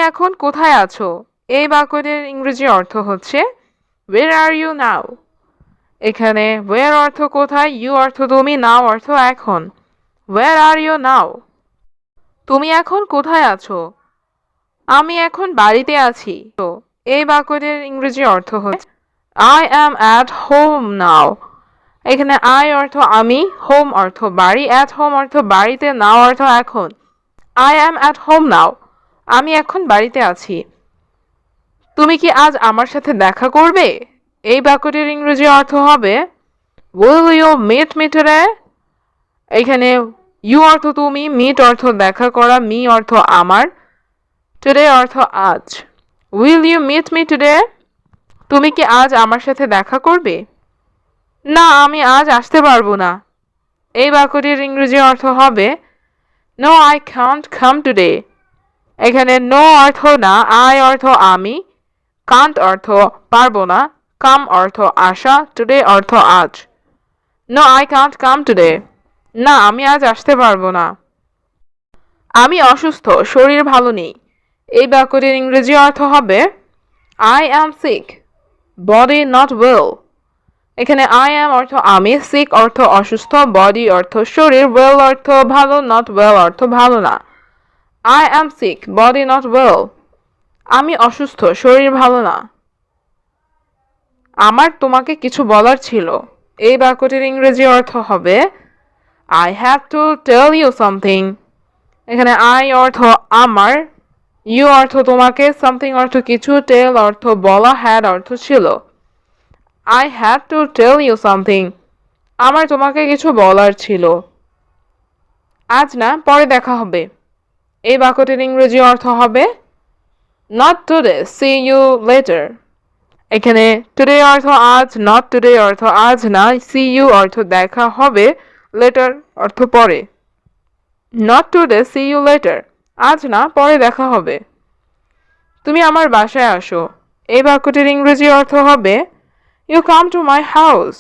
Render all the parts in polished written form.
এখন কোথায় আছো? এই বাক্যটির ইংরেজি অর্থ হচ্ছে where are you now? এখানে where অর্থ কোথায়, you অর্থ তুমি, now অর্থ এখন। where are you now? তুমি এখন কোথায় আছো? আমি এখন বাড়িতে আছি। তো এই বাক্যটির ইংরেজি অর্থ হচ্ছে I am at home now. এখানে I অর্থ আমি, home অর্থ বাড়ি, at home অর্থ বাড়িতে, now অর্থ এখন। I am at home now. আমি এখন বাড়িতে আছি। তুমি কি আজ আমার সাথে দেখা করবে? এই বাক্যটির ইংরেজি অর্থ হবে Will you meet me today? এখানে you অর্থ তুমি, meet অর্থ দেখা করা, me অর্থ আমার, today অর্থ আজ। Will you meet me today? তুমি কি আজ আমার সাথে দেখা করবে? না, আমি আজ আসতে পারবো না। এই বাক্যটির ইংরেজি অর্থ হবে No, I can't come today. এখানে no অর্থ না, I অর্থ আমি, can't অর্থ পারবো না, come অর্থ আসা, today অর্থ আজ। No, I can't come today. না, আমি আজ আসতে পারবো না। আমি অসুস্থ, শরীর ভালো নেই। এই বাক্যটির ইংরেজি অর্থ হবে I am sick, body not well. এখানে I am অর্থ আমি, sick অর্থ অসুস্থ, body অর্থ শরীর, well অর্থ ভালো, not well অর্থ ভালো না। I am sick, body not well. আমি অসুস্থ, শরীর ভালো না। আমার তোমাকে কিছু বলার ছিল। এই বাক্যটির ইংরেজি অর্থ হবে I have to tell you something. এখানে I অর্থ আমার, you অর্থ তোমাকে, something অর্থ কিছু, tell অর্থ বলা, had অর্থ ছিল। I had to tell you something. আমার তোমাকে কিছু বলার ছিল। আজ না, পরে দেখা হবে। এই বাক্যটির ইংরেজি অর্থ হবে Not today, see you later. এখানে today অর্থ আজ, not today অর্থ আজ না, see you অর্থ দেখা হবে, later অর্থ পরে। Not today, see you later. আজ না, পরে দেখা হবে। তুমি আমার বাসায় আসো। এই বাক্যটির ইংরেজি অর্থ হবে You come to my house.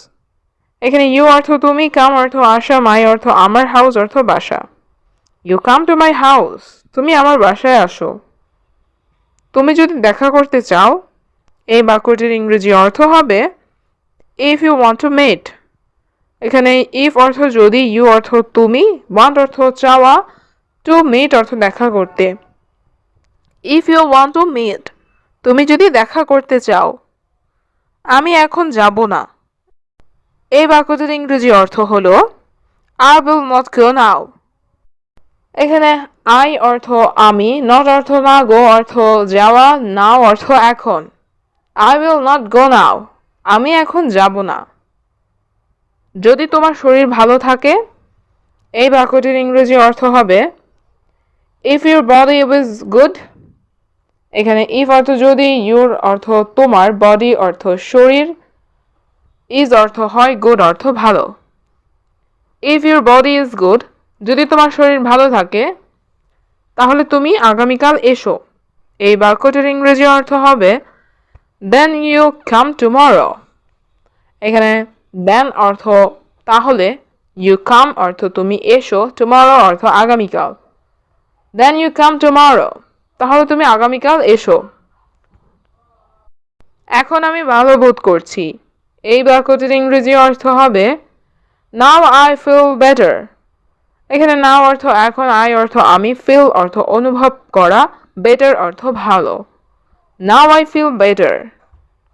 এখানে you অর্থ তুমি, come অর্থ আসা, my অর্থ আমার, house অর্থ বাসা। You come to my house. তুমি আমার বাসায় আসো। তুমি যদি দেখা করতে চাও, এই বাক্যটির ইংরেজি অর্থ হবে If you want to meet. এখানে if অর্থ যদি, you অর্থ তুমি, want অর্থ চাওয়া, to meet অর্থ দেখা করতে। If you want to meet. তুমি যদি দেখা করতে চাও। আমি এখন যাব না। এই বাক্যটির ইংরেজি অর্থ হলো I will not go now. এখানে I অর্থ আমি, not অর্থ না, go অর্থ যাওয়া, now অর্থ এখন। I will not go now. আমি এখন যাব না। যদি তোমার শরীর ভালো থাকে, এই বাক্যটির ইংরেজি অর্থ হবে If your body is good. এখানে if অর্থ যদি, your অর্থ তোমার, body অর্থ শরীর, is অর্থ হয়, good অর্থ ভালো। If your body is good. যদি তোমার শরীর ভালো থাকে, তাহলে তুমি আগামীকাল এসো। এই বাক্যটির ইংরেজি অর্থ হবে Then you come tomorrow. এখানে then অর্থ তাহলে, you come অর্থ তুমি এসো, tomorrow অর্থ আগামীকাল। Then you come tomorrow. তাহলে তুমি আগামীকাল এসো। এখন আমি ভালো বোধ করছি। এই বাক্যটির ইংরেজি অর্থ হবে Now I feel better. এখানে now অর্থ এখন, I অর্থ আমি, feel অর্থ অনুভব করা, better অর্থ ভালো। Now I feel better.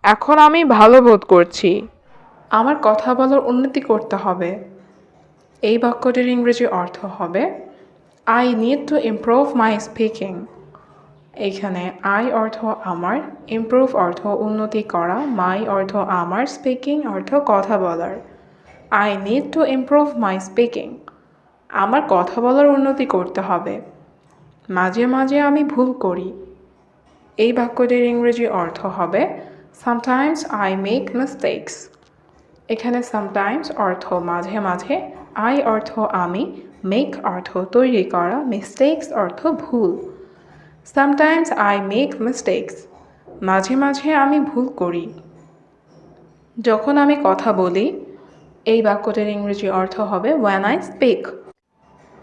এখন আমি ভালো বোধ করছি। আমার কথা বলার উন্নতি করতে হবে। এই বাক্যটির ইংরেজি অর্থ হবে I need to improve my speaking. এখানে I অর্থ আমার, improve অর্থ উন্নতি করা, my অর্থ আমার, speaking অর্থ কথা বলার। I need to improve my speaking. আমার কথা বলার উন্নতি করতে হবে। মাঝে মাঝে আমি ভুল করি। এই বাক্যটির ইংরেজি অর্থ হবে Sometimes I make mistakes. এখানে sometimes অর্থ মাঝে মাঝে, I অর্থ আমি, make অর্থ তৈরি করা, mistakes অর্থ ভুল। Sometimes I make mistakes. মাঝে মাঝে আমি ভুল করি। যখন আমি কথা বলি, এই বাক্যটির ইংরেজি অর্থ হবে When I speak.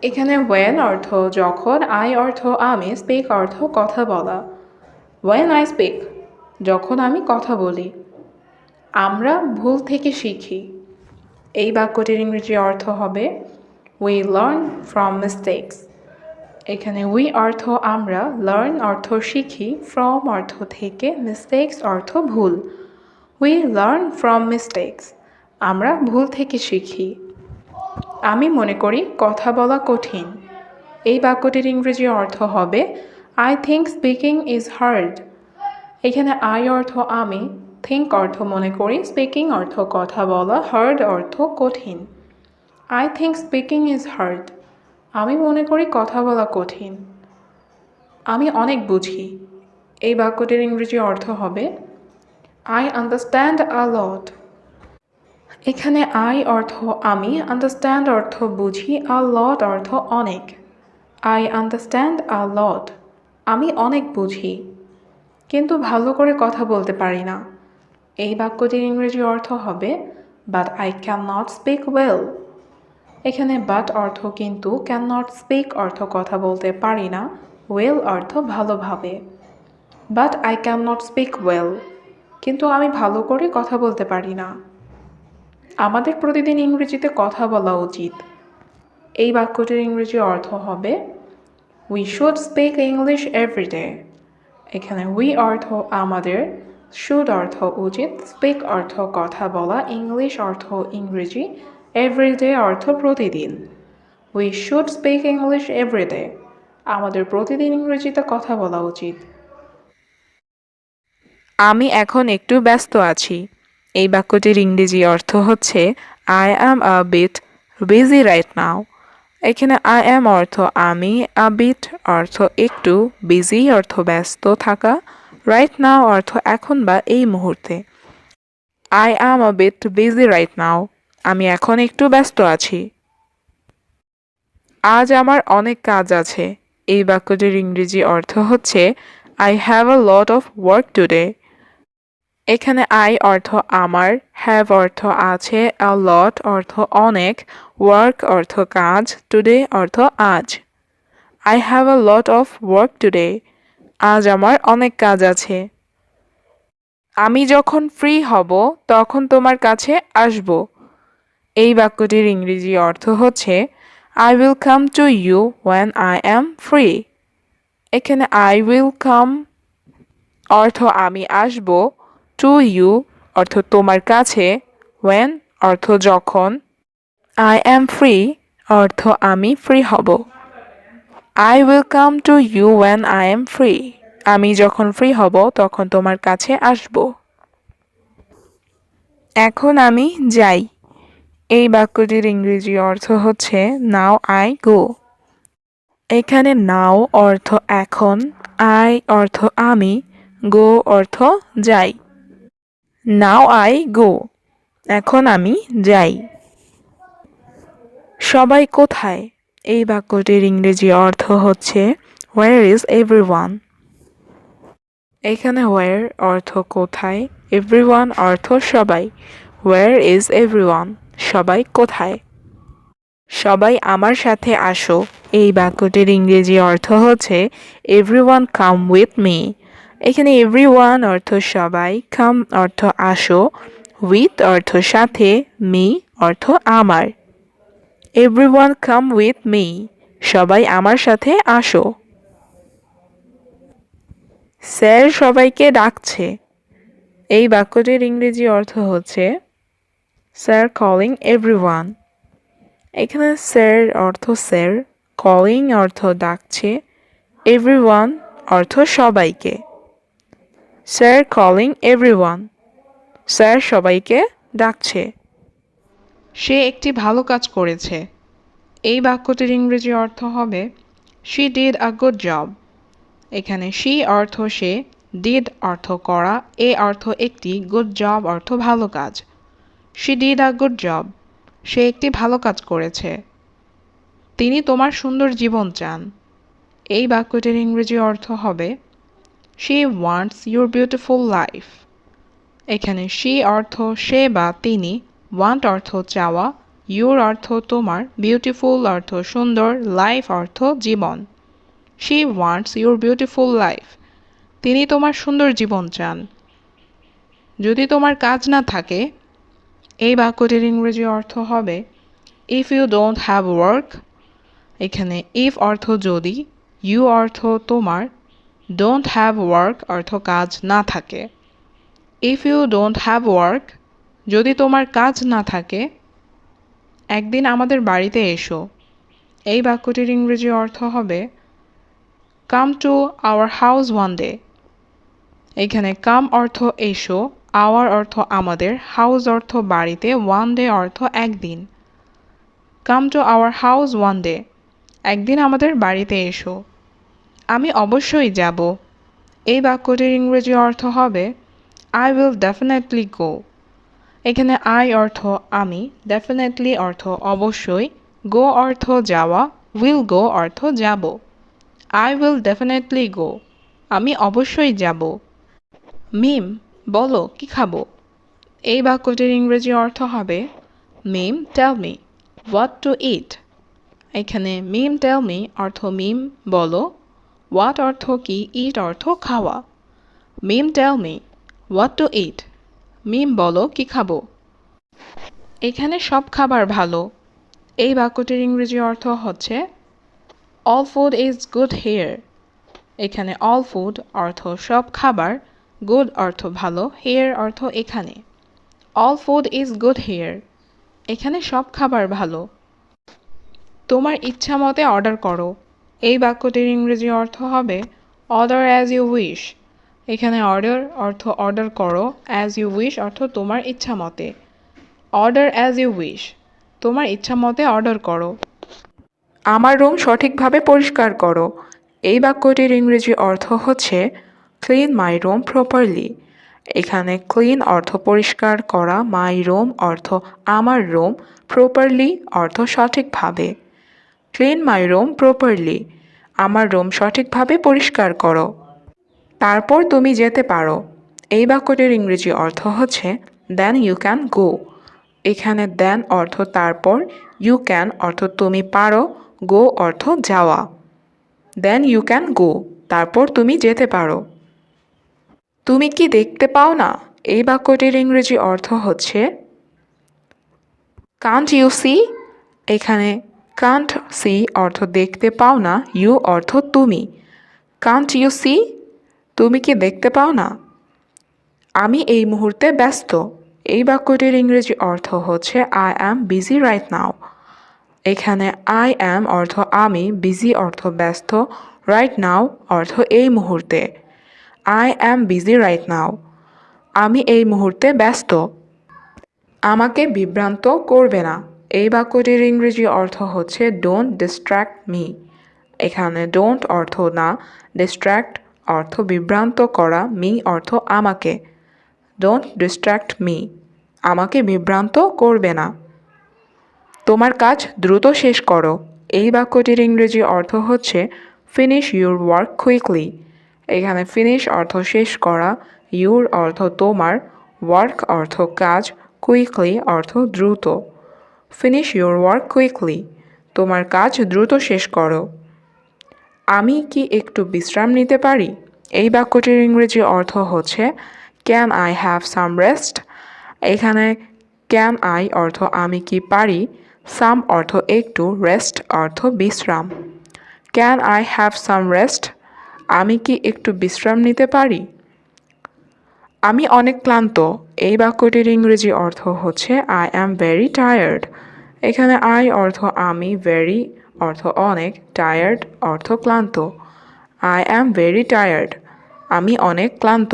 এখানে when অর্থ যখন, I অর্থ আমি, speak অর্থ কথা বলা। When I speak যখন আমি কথা বলি। আমরা ভুল থেকে শিখি। এই বাক্যটির ইংরেজি অর্থ হবে we learn from mistakes। এখানে we অর্থ আমরা, learn অর্থ শিখি, from অর্থ থেকে, mistakes অর্থ ভুল। We learn from mistakes আমরা ভুল থেকে শিখি। আমি মনে করি কথা বলা কঠিন। এই বাক্যটির ইংরেজি অর্থ হবে I think speaking is hard। এখানে I অর্থ আমি, think অর্থ মনে করি, speaking অর্থ কথা বলা, hard অর্থ কঠিন। I think speaking is hard আমি মনে করি কথা বলা কঠিন। আমি অনেক বুঝি। এই বাক্যটির ইংরেজি অর্থ হবে I understand a lot। এখানে I অর্থ আমি, understand অর্থ বুঝি, a lot অর্থ অনেক। I understand a lot আমি অনেক বুঝি, কিন্তু ভালো করে কথা বলতে পারি না। এই বাক্যটির ইংরেজি অর্থ হবে but I cannot speak well। এখানে but অর্থ কিন্তু, cannot speak অর্থ কথা বলতে পারি না, well অর্থ ভালোভাবে। but I cannot speak well কিন্তু আমি ভালো করে কথা বলতে পারি না। আমাদের প্রতিদিন ইংরেজিতে কথা বলা উচিত। এই বাক্যটির ইংরেজি অর্থ হবে we should speak English every day। এখানে we অর্থ আমাদের, should অর্থ উচিত, speak অর্থ কথা বলা, English অর্থ ইংরেজি, every day অর্থ প্রতিদিন। we should speak English every day আমাদের প্রতিদিন ইংরেজিতে কথা বলা উচিত। আমি এখন একটু ব্যস্ত আছি। এই বাক্যটির ইংরেজি অর্থ হচ্ছে I am a bit busy right now। এখানে I am অর্থ আমি, a bit অর্থ একটু, busy অর্থ ব্যস্ত থাকা, right now অর্থ এখন বা এই মুহূর্তে। I am a bit busy right now আমি এখন একটু ব্যস্ত আছি। আজ আমার অনেক কাজ আছে। এই বাক্যটির ইংরেজি অর্থ হচ্ছে I have a lot of work today। এখানে I অর্থ আমার, have অর্থ আছে, a lot অর্থ অনেক, work অর্থ কাজ, today অর্থ আজ। I have a lot of work today আজ আমার অনেক কাজ আছে। আমি যখন ফ্রি হব তখন তোমার কাছে আসব। এই বাক্যটির ইংরেজি অর্থ হচ্ছে I will come to you when I am free। এখানে I will come অর্থ আমি আসব, to you অর্থ তোমার কাছে, when অর্থ যখন, I am free অর্থ আমি ফ্রি হব। I will come to you when I am free আমি যখন ফ্রি হব তখন তোমার কাছে আসব। এখন আমি যাই। এই বাক্যটির ইংরেজি অর্থ হচ্ছে now I go। এখানে now অর্থ এখন, I অর্থ আমি, go অর্থ যাই। Now I go এখন আমি যাই। সবাই কোথায়? এই বাক্যটির ইংরেজি অর্থ হচ্ছে where is everyone। এখানে where অর্থ কোথায়, everyone অর্থ সবাই, where is everyone সবাই কোথায়? সবাই আমার সাথে আসো। এই বাক্যটির ইংরেজি অর্থ হচ্ছে everyone come with me। এখানে everyone অর্থ সবাই, come অর্থ আসো, with অর্থ সাথে, me অর্থ আমার। everyone come with me সবাই আমার সাথে আসো। স্যার সবাইকে ডাকছে। এই বাক্যটির ইংরেজি অর্থ হচ্ছে স্যার কলিং everyone। এখানে স্যার অর্থ স্যার, কলিং অর্থ ডাকছে, everyone অর্থ সবাইকে। স্যার কলিং everyone স্যার সবাইকে ডাকছে। সে একটি ভালো কাজ করেছে। এই বাক্যটির ইংরেজি অর্থ হবে she did a good job। এখানে she অর্থ সে, did অর্থ করা, a অর্থ একটি, good job অর্থ ভালো কাজ। she did a good job সে একটি ভালো কাজ করেছে। তিনি তোমার সুন্দর জীবন চান। এই বাক্যটির ইংরেজি অর্থ হবে she wants your beautiful life। এখানে she অর্থ সে বা তিনি, want অর্থ চাওয়া, ইউর অর্থ তোমার, বিউটিফুল অর্থ সুন্দর, লাইফ অর্থ জীবন। She wants your beautiful life. তিনি তোমার সুন্দর জীবন চান। যদি তোমার কাজ না থাকে, এই বাক্যটির ইংরেজি অর্থ হবে if you don't have work. এখানে ইফ অর্থ যদি, ইউ অর্থ তোমার, ডোন্ট হ্যাভ ওয়ার্ক অর্থ কাজ না থাকে। If you don't have work, যদি তোমার কাজ না থাকে, একদিন আমাদের বাড়িতে এসো। এই বাক্যটির ইংরেজি অর্থ হবে come to our house one day. এখানে কাম অর্থ এসো, আওয়ার অর্থ আমাদের, হাউস অর্থ বাড়িতে, ওয়ান ডে অর্থ একদিন। Come to our house one day, একদিন আমাদের বাড়িতে এসো। আমি অবশ্যই যাব। এই বাক্যটির ইংরেজি অর্থ হবে আই উইল ডেফিনেটলি গো। এখানে আই অর্থ আমি, ডেফিনেটলি অর্থ অবশ্যই, গো অর্থ যাওয়া, উইল গো অর্থ যাব। আই উইল ডেফিনেটলি গো, আমি অবশ্যই যাব। মিম, বলো কি খাবো। এই বাক্যটির ইংরেজি অর্থ হবে মিম টেল মি হোয়াট টু ইট। এখানে মিম টেল মি অর্থ মিম বলো, হোয়াট অর্থ কি, ইট অর্থ খাওয়া। মিম টেল মি হোয়াট টু ইট, মিম বলো কি খাবো। এখানে সব খাবার ভালো। এই বাক্যটির ইংরেজি অর্থ হচ্ছে all food is good here. এখানে অল ফুড অর্থ সব খাবার, গুড অর্থ ভালো, হিয়ার অর্থ এখানে। All food is good here, এখানে সব খাবার ভালো। তোমার ইচ্ছা মতে অর্ডার করো। এই বাক্যটির ইংরেজি অর্থ হবে অর্ডার অ্যাজ ইউ উইশ। এখানে অর্ডার অর্থ অর্ডার করো, অ্যাজ ইউ উইশ অর্থ তোমার ইচ্ছা মতে। অর্ডার অ্যাজ ইউ উইশ, তোমার ইচ্ছা মতে অর্ডার করো। আমার রুম সঠিকভাবে পরিষ্কার করো। এই বাক্যটির ইংরেজি অর্থ হচ্ছে ক্লিন মাই রুম প্রপারলি। এখানে ক্লিন অর্থ পরিষ্কার করা, মাই রুম অর্থ আমার রুম, প্রপারলি অর্থ সঠিকভাবে। ক্লিন মাই রুম প্রপারলি, আমার রুম সঠিকভাবে পরিষ্কার করো। তারপর তুমি যেতে পারো। এই বাক্যটির ইংরেজি অর্থ হচ্ছে দেন ইউ ক্যান গো। এখানে দেন অর্থ তারপর, ইউ ক্যান অর্থ তুমি পারো, গো অর্থ যাওয়া। দেন ইউ ক্যান গো, তারপর তুমি যেতে পারো। তুমি কি দেখতে পাও না? এই বাক্যটির ইংরেজি অর্থ হচ্ছে কান্ট ইউ সি। এখানে কান্ট সি অর্থ দেখতে পাও না, ইউ অর্থ তুমি। কান্ট ইউ সি, তুমি কি দেখতে পাও না? আমি এই মুহূর্তে ব্যস্ত। এই বাক্যটির ইংরেজি অর্থ হচ্ছে I am busy right now. এখানে আই অ্যাম অর্থ আমি, বিজি অর্থ ব্যস্ত, রাইট নাও অর্থ এই মুহূর্তে। I am busy right now, আমি এই মুহূর্তে ব্যস্ত। আমাকে বিভ্রান্ত করবে না। এই বাক্যটির ইংরেজি অর্থ হচ্ছে ডোন্ট ডিস্ট্র্যাক্ট মি। এখানে ডোন্ট অর্থ না, ডিস্ট্র্যাক্ট অর্থ বিভ্রান্ত করা, মি অর্থ আমাকে। ডোন্ট ডিস্ট্র্যাক্ট মি, আমাকে বিভ্রান্ত করবে না। তোমার কাজ দ্রুত শেষ করো। এই বাক্যটির ইংরেজি অর্থ হচ্ছে ফিনিশ ইউর ওয়ার্ক কুইকলি। এখানে ফিনিশ অর্থ শেষ করা, ইউর অর্থ তোমার, ওয়ার্ক অর্থ কাজ, কুইকলি অর্থ দ্রুত। ফিনিশ ইউর ওয়ার্ক কুইকলি, তোমার কাজ দ্রুত শেষ করো। আমি কি একটু বিশ্রাম নিতে পারি? এই বাক্যটির ইংরেজি অর্থ হচ্ছে can I have some rest. এখানে ক্যান আই অর্থ আমি কি পারি, সাম অর্থ একটু, রেস্ট অর্থ বিশ্রাম। Can I have some rest, আমি কি একটু বিশ্রাম নিতে পারি? আমি অনেক ক্লান্ত। এই বাক্যটির ইংরেজি অর্থ হচ্ছে আই অ্যাম ভেরি টায়ার্ড। এখানে আই অর্থ আমি, ভেরি অর্থ অনেক, টায়ার্ড অর্থ ক্লান্ত। আই অ্যাম ভেরি টায়ার্ড, আমি অনেক ক্লান্ত।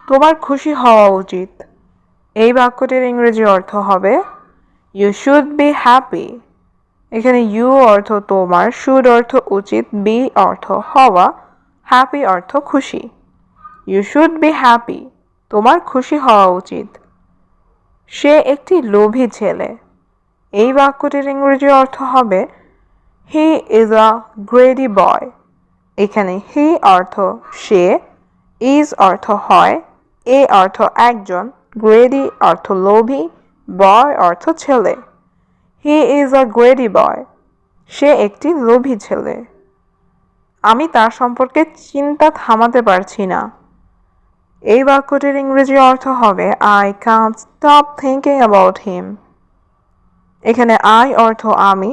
তোমার খুশি হওয়া উচিত। এই বাক্যটির ইংরেজি অর্থ হবে ইউ শুড বি হ্যাপি। এখানে ইউ অর্থ তোমার, শুড অর্থ উচিত, বি অর্থ হওয়া, হ্যাপি অর্থ খুশি। ইউ শুড বি হ্যাপি, তোমার খুশি হওয়া উচিত। সে একটি লোভী ছেলে। এই বাক্যটির ইংরেজি অর্থ হবে হি ইজ আ গ্রেডি বয়। এখানে হি অর্থ সে, ইজ অর্থ হয়, এ অর্থ একজন, গ্রেডি অর্থ লোভী, বয় অর্থ ছেলে। হি ইজ আ গ্রেডি বয়। সে একটি লোভী ছেলে। আমি তার সম্পর্কে চিন্তা থামাতে পারছি না। এই বাক্যটির ইংরেজি অর্থ হবে I Kant stop thinking about him. এখানে আই অর্থ আমি,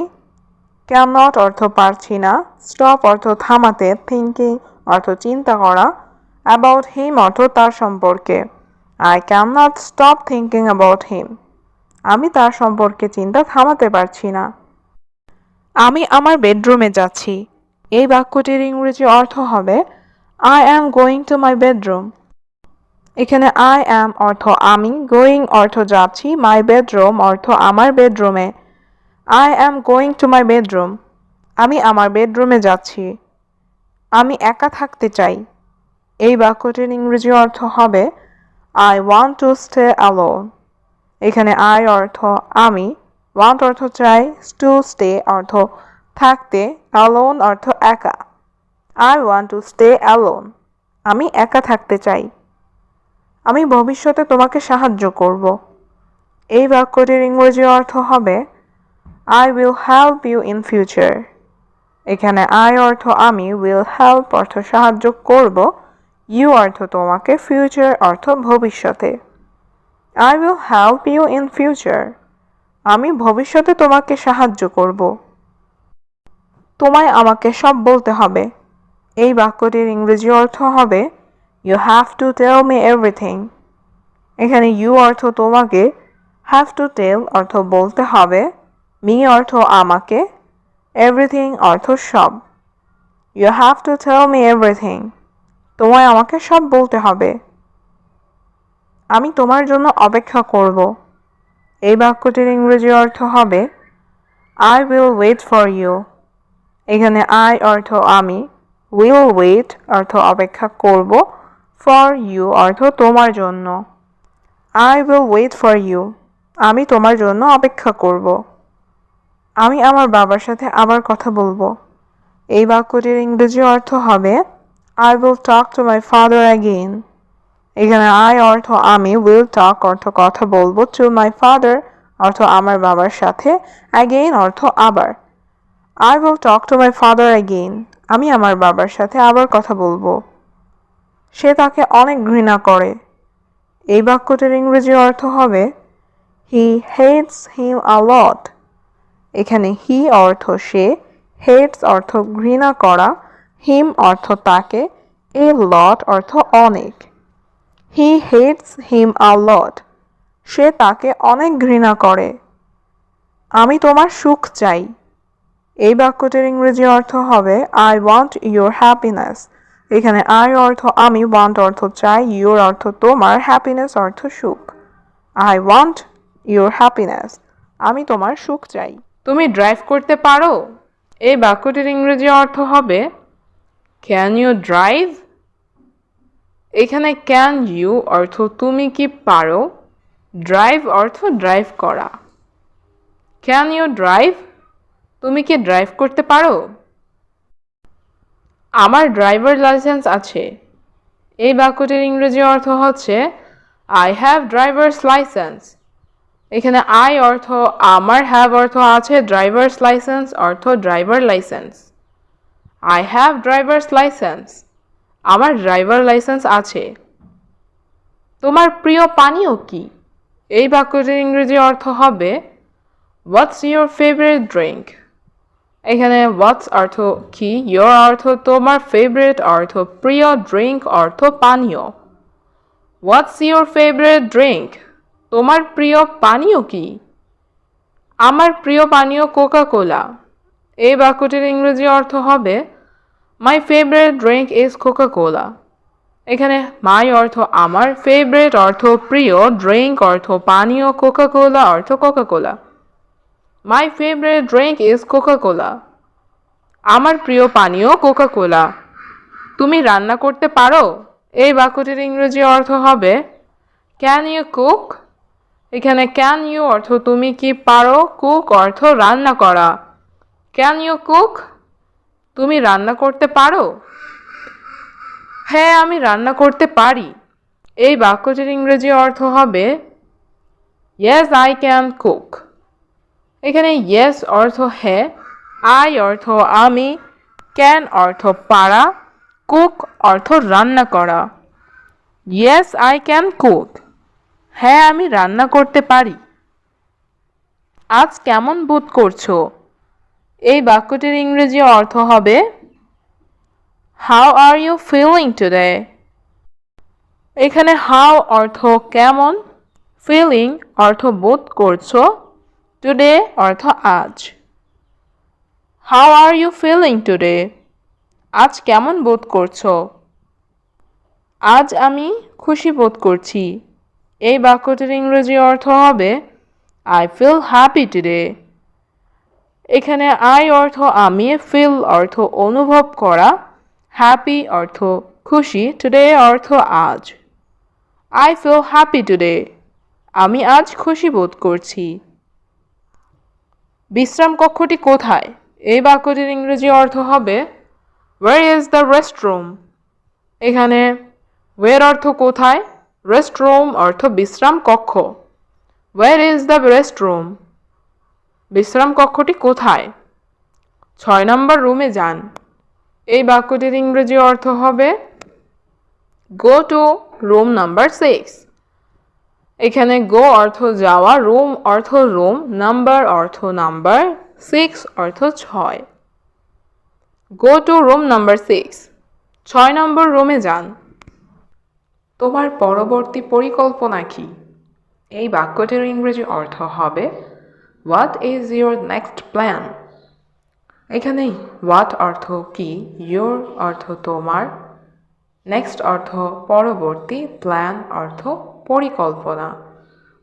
ক্যান নট অর্থ পারছি না, স্টপ অর্থ থামাতে, থিঙ্কিং অর্থ চিন্তা করা, অ্যাবাউট হিম অর্থ তার সম্পর্কে। I can not stop thinking about him. আমি তার সম্পর্কে চিন্তা থামাতে পারছি না। আমি আমার বেডরুমে যাচ্ছি। এই বাক্যটির ইংরেজি অর্থ হবে I am going to my bedroom. এখানে আই অ্যাম অর্থ আমি, গোয়িং অর্থ যাচ্ছি, মাই বেডরুম অর্থ আমার বেডরুমে। I am going to my bedroom. আমি আমার বেডরুমে যাচ্ছি। আমি একা থাকতে চাই। এই বাক্যটির ইংরেজি অর্থ হবে I want to stay alone. এখানে আই অর্থ আমি, ওয়ান্ট অর্থ চাই, টু স্টে অর্থ থাকতে, অ্যালোন অর্থ একা। I want to stay alone. আমি একা থাকতে চাই। আমি ভবিষ্যতে তোমাকে সাহায্য করব। এই বাক্যটির ইংরেজি অর্থ হবে I will help you in future. এখানে আই অর্থ আমি, উইল হেল্প অর্থ সাহায্য করব, ইউ অর্থ তোমাকে, ফিউচার অর্থ ভবিষ্যতে। I will help you in future. আমি ভবিষ্যতে তোমাকে সাহায্য করব। তোমায় আমাকে সব বলতে হবে। এই বাক্যটির ইংরেজি অর্থ হবে you have to tell me everything. এখানে ইউ অর্থ তোমাকে, হ্যাভ টু টেল অর্থ বলতে হবে, মি অর্থ আমাকে, এভরিথিং অর্থ সব। You have to tell me everything. তোমায় আমাকে সব বলতে হবে। আমি তোমার জন্য অপেক্ষা করব। এই বাক্যটির ইংরেজি অর্থ হবে I will wait for you. এখানে আই অর্থ আমি, উইল ওয়েট অর্থ অপেক্ষা করব, ফর ইউ অর্থ তোমার জন্য। I will wait for you. আমি তোমার জন্য অপেক্ষা করব। আমি আমার বাবার সাথে আবার কথা বলবো। এই বাক্যটির ইংরেজি অর্থ হবে I will talk to my father again. এখানে আই অর্থ আমি, উইল টক অর্থ কথা বলবো, টু মাই ফাদার অর্থ আমার বাবার সাথে, অ্যাগেইন অর্থ আবার। I will talk to my father again. আমি আমার বাবার সাথে আবার কথা বলবো। সে তাকে অনেক ঘৃণা করে। এই বাক্যটির ইংরেজি অর্থ হবে হি হেটস হিম আ লট। এখানে হি অর্থ সে, হেটস অর্থ ঘৃণা করা, হিম অর্থ তাকে, এ লট অর্থ অনেক। হি হেটস হিম আ লট। সে তাকে অনেক ঘৃণা করে। আমি তোমার সুখ চাই। এই বাক্যটির ইংরেজি অর্থ হবে আই ওয়ান্ট ইউর হ্যাপিনেস। এখানে আই অর্থ আমি, ওয়ান্ট অর্থ চাই, ইউর অর্থ তোমার, হ্যাপিনেস অর্থ সুখ। I want your happiness. আমি তোমার সুখ চাই। তুমি ড্রাইভ করতে পারো। এই বাক্যটির ইংরেজি অর্থ হবে ক্যান ইউ ড্রাইভ। এখানে ক্যান ইউ অর্থ তুমি কি পারো, ড্রাইভ অর্থ ড্রাইভ করা। Can you drive. তুমি কি ড্রাইভ করতে পারো? আমার ড্রাইভার লাইসেন্স আছে। এই বাক্যটির ইংরেজি অর্থ হচ্ছে আই হ্যাভ ড্রাইভার্স লাইসেন্স। এখানে আই অর্থ আমার, হ্যাভ অর্থ আছে, ড্রাইভার্স লাইসেন্স অর্থ driver licence. I have driver's licence. আমার ড্রাইভার লাইসেন্স আছে। তোমার প্রিয় পানীয় কি? এই বাক্যটির ইংরেজি অর্থ হবে হোয়াটস ইউর ফেভারিট ড্রিঙ্ক। এখানে হোয়াটস অর্থ কি, ইয়োর অর্থ তোমার, ফেভারিট অর্থ প্রিয়, ড্রিঙ্ক অর্থ পানীয়। What's your favourite drink. তোমার প্রিয় পানীয় কি? আমার প্রিয় পানীয় কোকা কোলা। এই বাক্যটির ইংরেজি অর্থ হবে my favourite drink is Coca Cola. এখানে মাই অর্থ আমার, ফেভারিট অর্থ প্রিয়, ড্রিঙ্ক অর্থ পানীয়, কোকা কোলা অর্থ Coca Cola. My favourite drink is Coca Cola. আমার প্রিয় পানীয় কোকা কোলা। তুমি রান্না করতে পারো। এই বাক্যটির ইংরেজি অর্থ হবে ক্যান ইউ কুক। এখানে ক্যান ইউ অর্থ তুমি কি পারো, কুক অর্থ রান্না করা। Can you cook. তুমি রান্না করতে পারো। হ্যাঁ, আমি রান্না করতে পারি। এই বাক্যটির ইংরেজি অর্থ হবে Yes, I can cook. এখানে yes অর্থ হ্যাঁ, I অর্থ আমি, can অর্থ পারা, cook অর্থ রান্না করা। Yes, I can cook. হ্যাঁ, আমি রান্না করতে পারি। আজ কেমন বোধ করছো? এই বাক্যটির ইংরেজি অর্থ হবে How are you feeling today? এখানে how অর্থ কেমন, feeling অর্থ বোধ করছো, today অর্থ আজ। How are you feeling today? আজ কেমন বোধ করছো? আজ আমি খুশি বোধ করছি। এই বাক্যটির ইংরেজি অর্থ হবে I feel happy today. এখানে I অর্থ আমি, feel অর্থ অনুভব করা, happy অর্থ খুশি, today অর্থ আজ। I feel happy today. আমি আজ খুশি বোধ করছি। বিশ্রাম কক্ষটি কোথায়? এই বাক্যটির ইংরেজি অর্থ হবে Where is the restroom? এখানে where অর্থ কোথায়, restroom অর্থ বিশ্রাম কক্ষ। Where is the restroom? বিশ্রাম কক্ষটি কোথায়? 6 নম্বর রুমে যান। এই বাক্যটির ইংরেজি অর্থ হবে Go to room number 6. এখানে go অর্থ যাওয়া, room অর্থ রুম, number অর্থ নাম্বার, 6 অর্থ 6। Go to room number 6. 6 নম্বর রুমে যান। তোমার পরবর্তী পরিকল্পনা কি? এই বাক্যটির ইংরেজি অর্থ হবে What is your next plan? এখানে what অর্থ কি, your অর্থ তোমার, next অর্থ পরবর্তী, plan অর্থ পরিকল্পনা।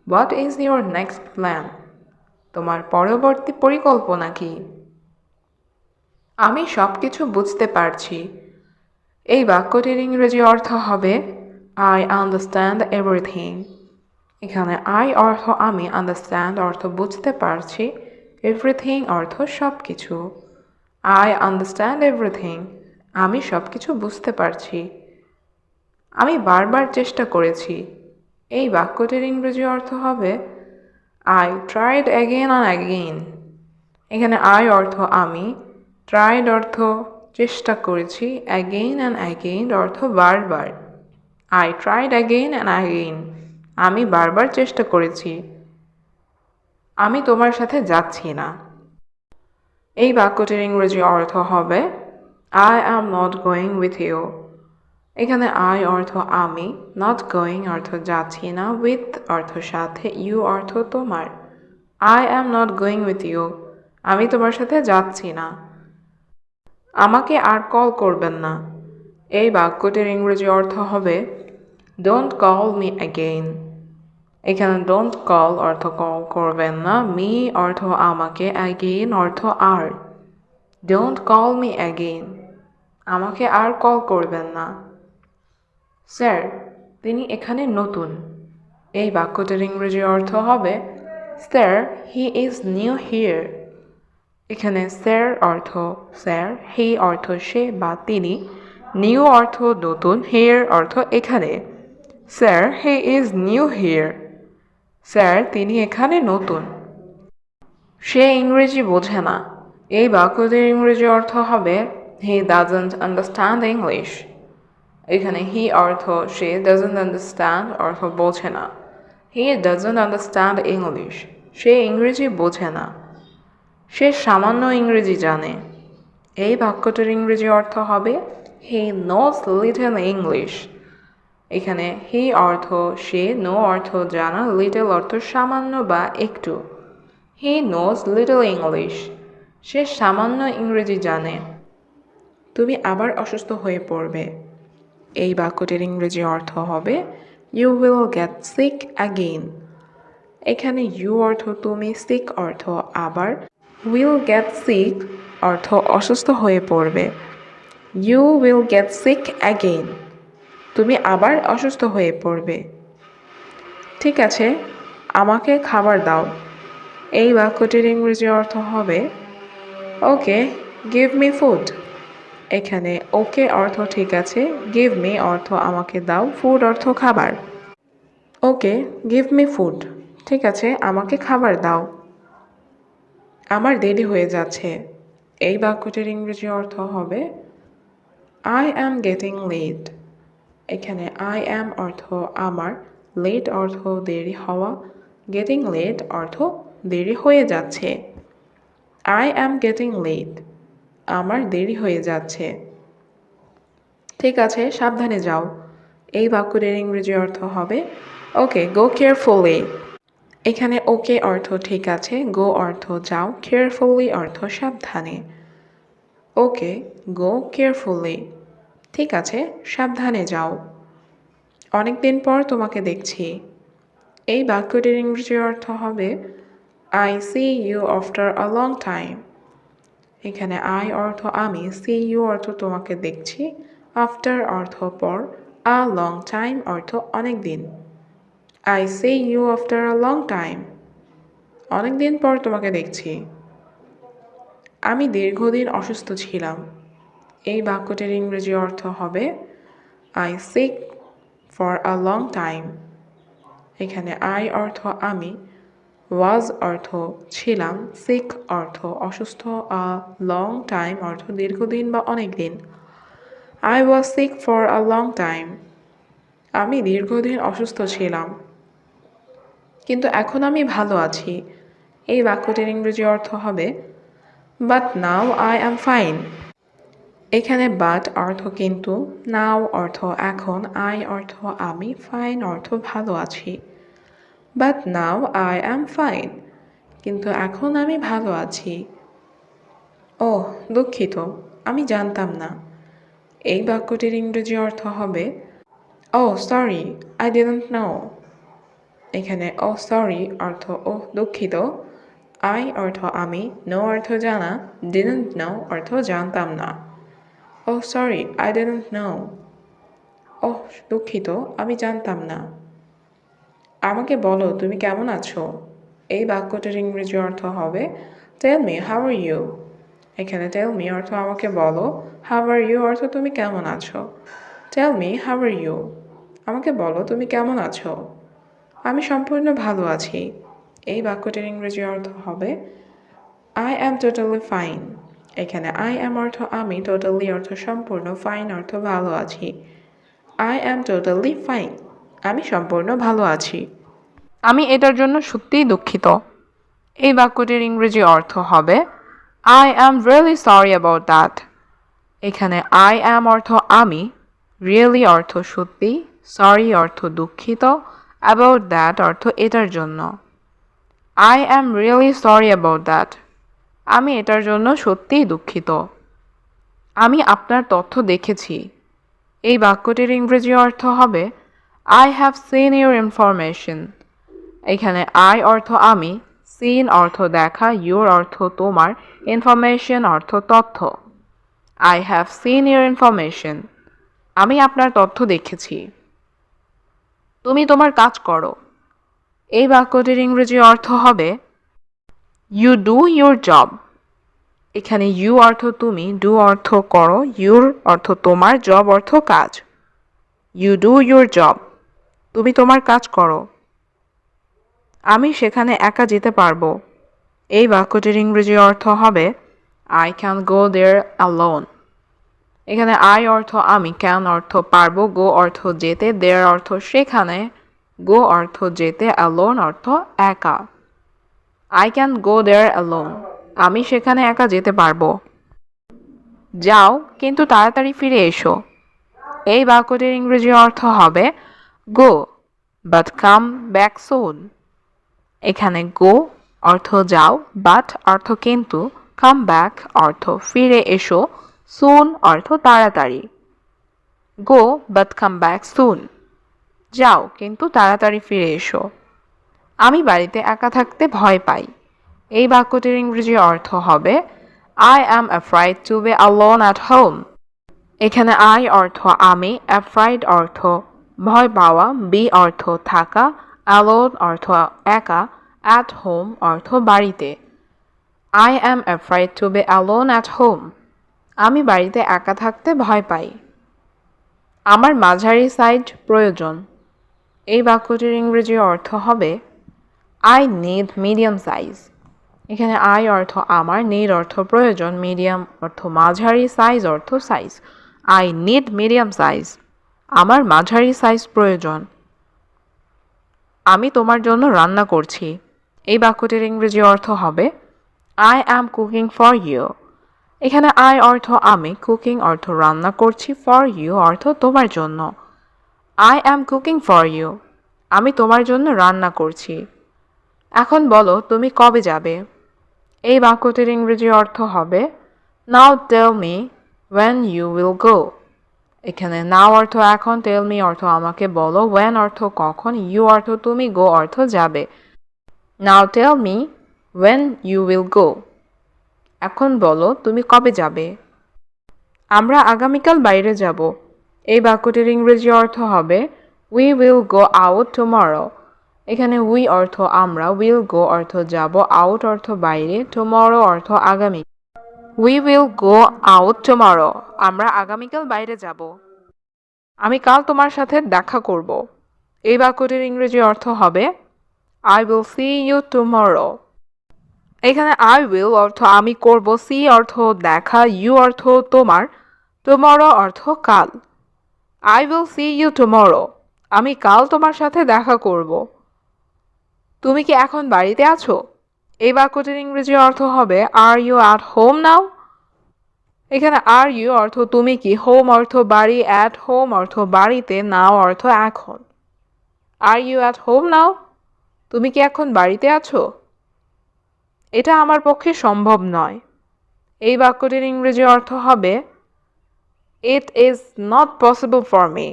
What is your next plan? তোমার পরবর্তী পরিকল্পনা কি? আমি সবকিছু বুঝতে পারছি। এই বাক্যটির ইংরেজি অর্থ হবে I understand everything. এখানে I অর্থ আমি, understand অর্থ বুঝতে পারছি, everything অর্থ সবকিছু। I understand everything. আমি সবকিছু বুঝতে পারছি। আমি বারবার চেষ্টা করেছি। এই বাক্যটির ইংরেজি অর্থ হবে I tried again and again. এখানে I অর্থ আমি, tried অর্থ চেষ্টা করেছি, again and again অর্থ বারবার। I tried again and again. আমি বারবার চেষ্টা করেছি। আমি তোমার সাথে যাচ্ছি না। এই বাক্যটির ইংরেজি অর্থ হবে I am not going with you. এখানে I অর্থ আমি, not going অর্থ যাচ্ছি না, with অর্থ সাথে, you অর্থ তোমার। I am not going with you. আমি তোমার সাথে যাচ্ছি না। আমাকে আর কল করবেন না। এই বাক্যটির ইংরেজি অর্থ হবে Don't call me again. এখানে don't call অর্থ কল করবেন না, me অর্থ আমাকে, again অর্থ আর। Don't call me again. আমাকে আর কল করবেন না। স্যার, তিনি এখানে নতুন। এই বাক্যটির ইংরেজি অর্থ হবে Sir, he is new here. এখানে স্যার অর্থ স্যার, he অর্থ সে বা তিনি, new অর্থ নতুন, here অর্থ এখানে। Sir, he is new here. Sir, তিনি এখানে নতুন। সে ইংরেজি বোঝে না। এই বাক্যটির ইংরেজি অর্থ হবে He doesn't understand English. এখানে he অর্থ সে, doesn't understand অর্থ বোঝে না। He doesn't understand English. সে ইংরেজি বোঝে না। সে সামান্য ইংরেজি জানে। এই বাক্যটির ইংরেজি অর্থ হবে He knows little English. এখানে he অর্থ সে, know অর্থ জানা, little অর্থ সামান্য বা একটু। He knows little English. সে সামান্য ইংরেজি জানে। তুমি আবার অসুস্থ হয়ে পড়বে। এই বাক্যটির ইংরেজি অর্থ হবে You will get sick again. এখানে you অর্থ তুমি, sick অর্থ আবার, will get sick অর্থ অসুস্থ হয়ে পড়বে। You will get sick again. তুমি আবার অসুস্থ হয়ে পড়বে। ঠিক আছে, আমাকে খাবার দাও। এই বাক্যটির ইংরেজি অর্থ হবে Okay, give me food. এখানে ওকে অর্থ ঠিক আছে, give me অর্থ আমাকে দাও, food অর্থ খাবার। ওকে, give me food. ঠিক আছে, আমাকে খাবার দাও। আমার দেরি হয়ে যাচ্ছে। এই বাক্যটির ইংরেজি অর্থ হবে I am getting late. এখানে I am অর্থ আমার, late অর্থ দেরি হওয়া, getting late অর্থ দেরি হয়ে যাচ্ছে। I am getting late. আমার দেরি হয়ে যাচ্ছে। ঠিক আছে, সাবধানে যাও। এই বাক্যটির ইংরেজি অর্থ হবে ওকে গো কেয়ারফুলি। এখানে ওকে অর্থ ঠিক আছে, গো অর্থ যাও, কেয়ারফুলি অর্থ সাবধানে। ওকে গো কেয়ারফুলি। ঠিক আছে, সাবধানে যাও। অনেকদিন পর তোমাকে দেখছি। এই বাক্যটির ইংরেজি অর্থ হবে I see you after a long time. এখানে I অর্থ আমি, see you অর্থ তোমাকে দেখছি, after অর্থ পর, a long time অর্থ অনেক দিন। I see you after a long time. অনেক দিন পর তোমাকে দেখছি। আমি দীর্ঘদিন অসুস্থ ছিলাম। এই বাক্যটির ইংরেজি অর্থ হবে I sick for a long time. এখানে I অর্থ আমি, was অর্থ ছিলাম, sick অর্থ অসুস্থ, a long time অর্থ দীর্ঘদিন বা অনেক দিন। I was sick for a long time. আমি দীর্ঘদিন অসুস্থ ছিলাম, কিন্তু এখন আমি ভালো আছি। এই বাক্যটির ইংরেজি অর্থ হবে But now I am fine. এখানে but অর্থ কিন্তু, now অর্থ এখন, I অর্থ আমি, fine অর্থ ভালো আছি। But now I am fine. কিন্তু এখন আমি ভালো আছি। ওহ, দুঃখিত, আমি জানতাম না। এই বাক্যটির ইংরেজি অর্থ হবে Oh sorry, I didn't know. এখানে oh sorry অর্থ ওহ দুঃখিত, I অর্থ আমি, know অর্থ জানা, didn't know অর্থ জানতাম না। Oh sorry, I didn't know. ওহ দুঃখিত, আমি জানতাম না। আমাকে বলো তুমি কেমন আছো। এই বাক্যটির ইংরেজি অর্থ হবে Tell me how are you. এখানে tell me অর্থ আমাকে বলো, how are you অর্থ তুমি কেমন আছো। Tell me how are you. আমাকে বলো তুমি কেমন আছো। আমি সম্পূর্ণ ভালো আছি। এই বাক্যটির ইংরেজি অর্থ হবে I am totally fine. এখানে I am অর্থ আমি, totally অর্থ সম্পূর্ণ, fine অর্থ ভালো আছি। I am totally fine. আমি সম্পূর্ণ ভালো আছি। আমি এটার জন্য সত্যিই দুঃখিত। এই বাক্যটির ইংরেজি অর্থ হবে I am really sorry about that. এখানে I am অর্থ আমি, really অর্থ সত্যি, sorry অর্থ দুঃখিত, about that অর্থ এটার জন্য। I am really sorry about that. আমি এটার জন্য সত্যিই দুঃখিত। আমি আপনার তথ্য দেখেছি। এই বাক্যটির ইংরেজি অর্থ হবে I have seen your information. এখানে I অর্থ আমি, seen অর্থ দেখা, your অর্থ তোমার, information অর্থ তথ্য। I have seen your information. আমি আপনার তথ্য দেখেছি। তুমি তোমার কাজ করো। এই বাক্যটির ইংরেজি অর্থ হবে You do your job. এখানে you অর্থ তুমি, do অর্থ করো, your অর্থ তোমার, job অর্থ কাজ। You do your job. তুমি তোমার কাজ করো। আমি সেখানে একা যেতে পারবো। এই বাক্যটির ইংরেজি অর্থ হবে I can go there alone. এখানে I অর্থ আমি, can অর্থ পারবো, go অর্থ যেতে, there অর্থ সেখানে, go অর্থ যেতে, alone অর্থ একা। I can go there alone. আমি সেখানে একা যেতে পারবো। যাও, কিন্তু তাড়াতাড়ি ফিরে এসো। এই বাক্যটির ইংরেজি অর্থ হবে go, but come back soon. এখানে go অর্থ যাও, but অর্থ কিন্তু, come back অর্থ ফিরে এসো, soon অর্থ তাড়াতাড়ি। Go, but come back soon. যাও, কিন্তু তাড়াতাড়ি ফিরে এসো। আমি বাড়িতে একা থাকতে ভয় পাই। এই বাক্যটির ইংরেজি অর্থ হবে I am afraid to be alone at home. এখানে I অর্থ আমি, afraid অর্থ ভয় পাওয়া, be অর্থ থাকা, alone অর্থ একা, at home অর্থ বাড়িতে। I am afraid to be alone at home. আমি বাড়িতে একা থাকতে ভয় পাই। আমার মাঝারি সাইজ প্রয়োজন। এই বাক্যটির ইংরেজি অর্থ হবে আই নিড মিডিয়াম সাইজ। এখানে আই অর্থ আমার, নিড অর্থ প্রয়োজন, মিডিয়াম অর্থ মাঝারি, সাইজ অর্থ size. I need medium size. আমার মাঝারি সাইজ প্রয়োজন। আমি তোমার জন্য রান্না করছি। এই বাক্যটির ইংরেজি অর্থ হবে I am cooking for you. এখানে আই অর্থ আমি, কুকিং অর্থ রান্না করছি, ফর ইউ অর্থ তোমার জন্য। I am cooking for you. আমি তোমার জন্য রান্না করছি। এখন বলো তুমি কবে যাবে। এই বাক্যটির ইংরেজি অর্থ হবে now tell me when you will go. এখানে নাও অর্থ এখন, টেল মি অর্থ আমাকে বলো, ওয়েন অর্থ কখন, ইউ অর্থ তুমি, গো অর্থ যাবে। Now tell me when you will go. এখন বলো তুমি কবে যাবে। আমরা আগামীকাল বাইরে যাব। এই বাক্যটির ইংরেজি অর্থ হবে we will go out tomorrow. এখানে উই অর্থ আমরা, উইল গো অর্থ যাব, আউট অর্থ বাইরে, টুমরো অর্থ আগামী। We will go out tomorrow. আমরা আগামীকাল বাইরে যাব। আমি কাল তোমার সাথে দেখা করব। এই বাক্যটির ইংরেজি অর্থ হবে I will see you tomorrow. এখানে আই উইল অর্থ আমি করব, সি অর্থ দেখা, ইউ অর্থ তোমার, টুমরো অর্থ কাল। I will see you tomorrow. আমি কাল তোমার সাথে দেখা করব। তুমি কি এখন বাড়িতে আছো। এই বাক্যটির ইংরেজি অর্থ হবে are you at home now. এখানে আর ইউ অর্থ তুমি কি, হোম অর্থ বাড়ি, অ্যাট হোম অর্থ বাড়িতে, নাও অর্থ এখন। Are you at home now. তুমি কি এখন বাড়িতে আছো। এটা আমার পক্ষে সম্ভব নয়। এই বাক্যটির ইংরেজি অর্থ হবে it is not possible for me.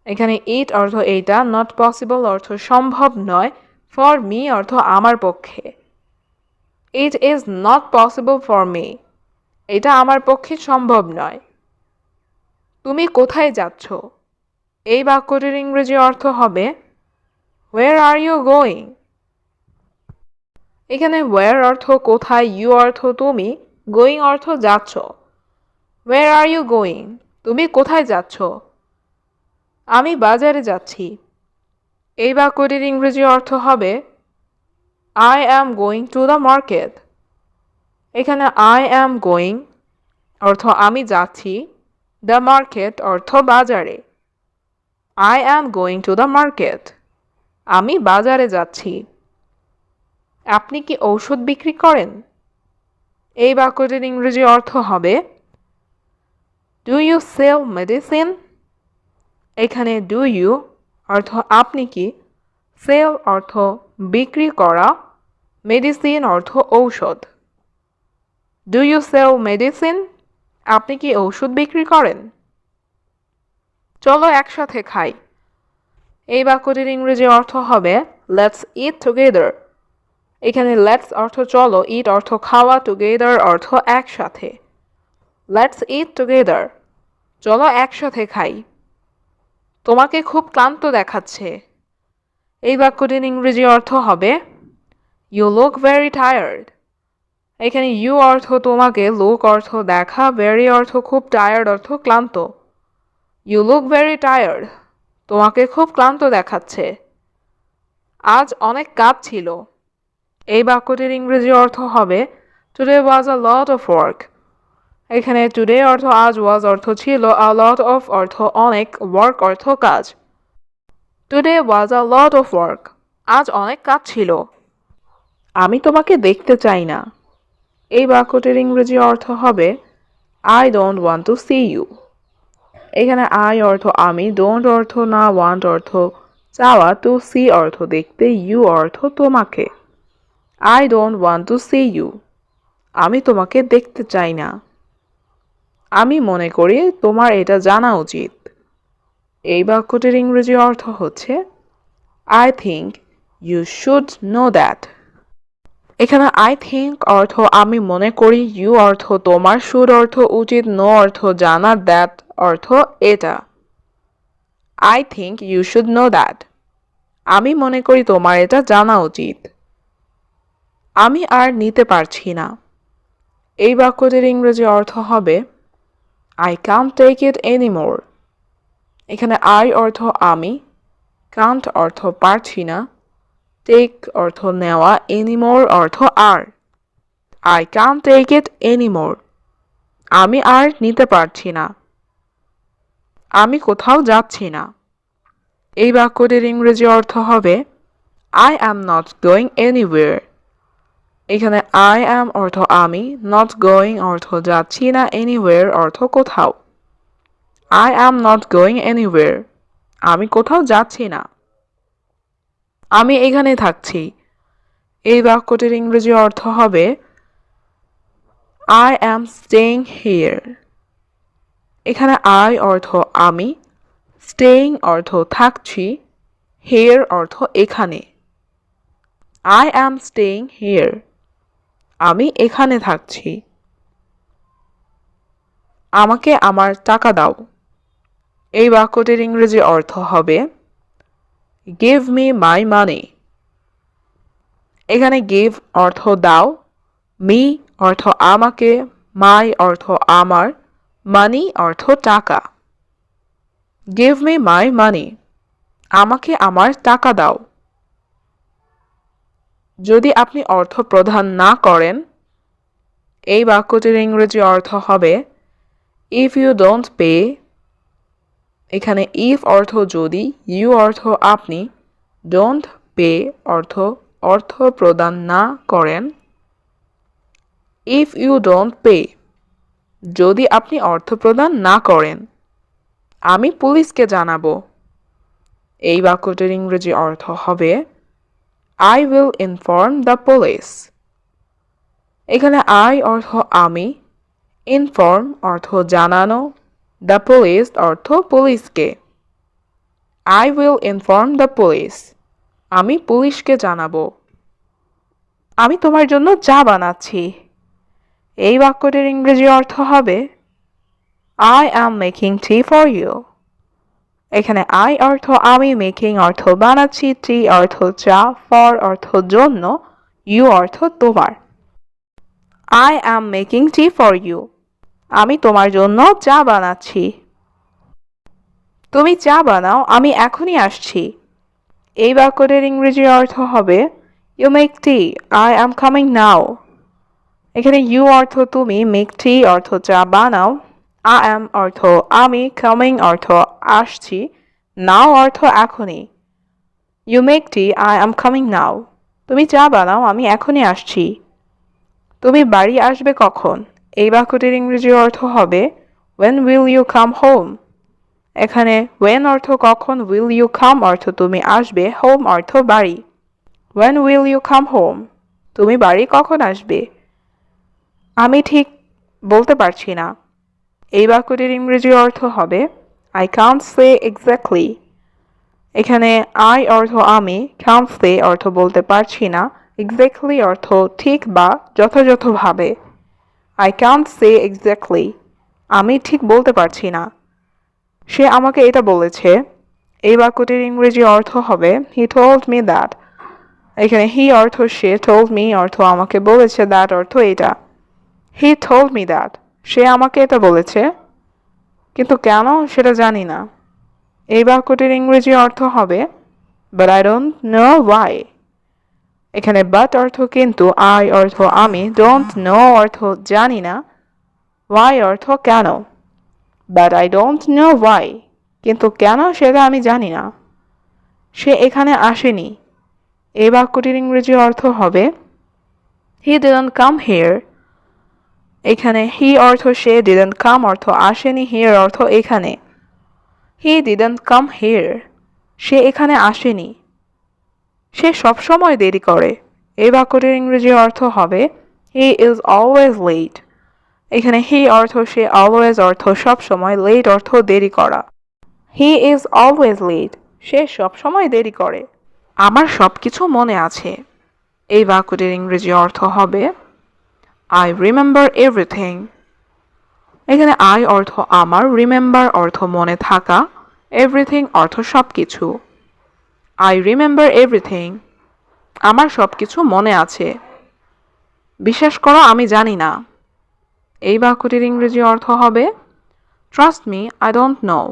এখানে ইট অর্থ এইটা, নট পসিবল অর্থ সম্ভব নয়, ফর মি অর্থ আমার পক্ষে। It is not possible for me. এটা আমার পক্ষে সম্ভব নয়। তুমি কোথায় যাচ্ছ। এই বাক্যটির ইংরেজি অর্থ হবে হোয়ার আর ইউ গোয়িং। এখানে হোয়ার অর্থ কোথায়, ইউ অর্থ তুমি, গোয়িং অর্থ যাচ্ছ। হোয়ার আর ইউ গোয়িং। তুমি কোথায় যাচ্ছ। আমি বাজারে যাচ্ছি। এই বাক্যটির ইংরেজি অর্থ হবে I am going to the market. এখানে আই অ্যাম গোয়িং অর্থ আমি যাচ্ছি, দ্য মার্কেট অর্থ বাজারে। I am going to the market. আমি বাজারে যাচ্ছি। আপনি কি ঔষধ বিক্রি করেন। এই বাক্যটির ইংরেজি অর্থ হবে ডু ইউ সেল মেডিসিন। এখানে ডু ইউ অর্থ আপনি কি, সেল অর্থ বিক্রি করা, মেডিসিন অর্থ ঔষধ। Do you sell medicine. আপনি কি ঔষধ বিক্রি করেন। চলো একসাথে খাই। এই বাক্যটির ইংরেজি অর্থ হবে লেটস ইট টুগেদার। এখানে লেটস অর্থ চলো, ইট অর্থ খাওয়া, টুগেদার অর্থ একসাথে। Let's eat together. চলো একসাথে খাই। তোমাকে খুব ক্লান্ত দেখাচ্ছে। এই বাক্যটির ইংরেজি অর্থ হবে ইউ লুক ভেরি টায়ার্ড। এখানে ইউ অর্থ তোমাকে, লুক অর্থ দেখা, ভেরি অর্থ খুব, টায়ার্ড অর্থ ক্লান্ত। You look very tired. তোমাকে খুব ক্লান্ত দেখাচ্ছে। আজ অনেক কাজ ছিল। এই বাক্যটির ইংরেজি অর্থ হবে today was a lot of work. এখানে টুডে অর্থ আজ, ওয়াজ অর্থ ছিল, আ লট অফ অর্থ অনেক, ওয়ার্ক অর্থ কাজ। Today was a lot of work. আজ অনেক কাজ ছিল। আমি তোমাকে দেখতে চাই না। এই বাক্যটির ইংরেজি অর্থ হবে I don't want to see you. এখানে আই অর্থ আমি, ডোন্ট অর্থ না, ওয়ান্ট অর্থ চাওয়া, টু সি অর্থ দেখতে, ইউ অর্থ তোমাকে। I don't want to see you. আমি তোমাকে দেখতে চাই না। আমি মনে করি তোমার এটা জানা উচিত। এই বাক্যটির ইংরেজি অর্থ হচ্ছে I think you should know that. এখানে আই থিঙ্ক অর্থ আমি মনে করি, ইউ অর্থ তোমার, শুড অর্থ উচিত, নো অর্থ জানা, দ্যাট অর্থ এটা। I think you should know that. আমি মনে করি তোমার এটা জানা উচিত। আমি আর নিতে পারছি না। এই বাক্যটির ইংরেজি অর্থ হবে I can't take it anymore. এখানে আই অর্থ আমি, কান্ট অর্থ পারছি না, টেক অর্থ নেওয়া, এনিমোর অর্থ আর। I can't take it anymore. আমি আর নিতে পারছি না। আমি কোথাও যাচ্ছি না। এই বাক্যটির ইংরেজি অর্থ হবে I am not going anywhere. এখানে I am অর্থ আমি, not going অর্থ যাচ্ছি না, anywhere অর্থ কোথাও। I am not going anywhere. আমি কোথাও যাচ্ছি না। আমি এখানে থাকছি। এই বাক্যটির ইংরেজি অর্থ হবে I am staying here. এখানে I অর্থ আমি, staying অর্থ থাকছি, here অর্থ এখানে। I am staying here. আমি এখানে থাকছি। আমাকে আমার টাকা দাও। এই বাক্যটির ইংরেজি অর্থ হবে Give me my money. এখানে give অর্থ দাও, me অর্থ আমাকে, my অর্থ আমার, money অর্থ টাকা। Give me my money. আমাকে আমার টাকা দাও। যদি আপনি অর্থ প্রদান না করেন, এই বাক্যটির ইংরেজি অর্থ হবে If you don't pay. এখানে if অর্থ যদি, you অর্থ আপনি, don't pay অর্থ অর্থ প্রদান না করেন। If you don't pay. যদি আপনি অর্থ প্রদান না করেন, আমি পুলিশকে জানাবো। এই বাক্যটির ইংরেজি অর্থ হবে I will inform the police. এখানে I অর্থ আমি, inform অর্থ জানানো, the police অর্থ পুলিশকে। I will inform the police. আমি পুলিশকে জানাবো। আমি তোমার জন্য চা বানাচ্ছি। এই বাক্যটির ইংরেজি অর্থ হবে I am making tea for you. এখানে I অর্থ আমি, making অর্থ বানাচ্ছি, tea অর্থ চা, for অর্থ জন্য, you অর্থ তোমার। I am making tea for you. আমি তোমার জন্য চা বানাচ্ছি। তুমি চা বানাও, আমি এখনই আসছি। এই বাক্যটির ইংরেজি অর্থ হবে You make tea, I am coming now. এখানে you অর্থ তুমি, make tea অর্থ চা বানাও, I am অর্থ আমি, coming অর্থ আসছি, now অর্থ এখনই। You make tea, I am coming now. তুমি চা বানাও, আমি এখনই আসছি। তুমি বাড়ি আসবে কখন? এই বাক্যটির ইংরেজি অর্থ হবে When will you come home? এখানে when অর্থ কখন, will you come অর্থ তুমি আসবে, home অর্থ বাড়ি। When will you come home? তুমি বাড়ি কখন আসবে? আমি ঠিক বলতে পারছি না। এই বাক্যটির ইংরেজি অর্থ হবে I can't say exactly. এখানে I অর্থ আমি, can't say অর্থ বলতে পারছি না, exactly অর্থ ঠিক বা যথাযথভাবে। I can't say exactly. আমি ঠিক বলতে পারছি না। সে আমাকে এটা বলেছে। এই বাক্যটির ইংরেজি অর্থ হবে He told me that. এখানে he অর্থ সে, told me অর্থ আমাকে বলেছে, that অর্থ এটা। He told me that. সে আমাকে এটা বলেছে, কিন্তু কেন সেটা জানি না। এই বাক্যটির ইংরেজি অর্থ হবে But I don't know why. এখানে but অর্থ কিন্তু, I অর্থ আমি, don't know অর্থ জানি না, why অর্থ কেন। But I don't know why. কিন্তু কেন সেটা আমি জানি না। সে এখানে আসেনি। এই বাক্যটির ইংরেজি অর্থ হবে He didn't come here. এখানে he অর্থ সে, didn't come অর্থ আসেনি, here অর্থ এখানে। He didn't come here. সে এখানে আসেনি। সে সবসময় দেরি করে। এই বাক্যটির ইংরেজি অর্থ হবে He is always late. এখানে he অর্থ সে, always অর্থ সবসময়, late অর্থ দেরি করা। He is always late. সে সবসময় দেরি করে। আমার সবকিছু মনে আছে। এই বাক্যটির ইংরেজি অর্থ হবে I remember everything. এখানে I অর্থ আমার, remember অর্থ মনে থাকা, everything অর্থ সবকিছু। I remember everything. আমার সবকিছু মনে আছে। বিশ্বাস করো, আমি জানি না। এই বাক্যটির ইংরেজি অর্থ হবে Trust me, I don't know.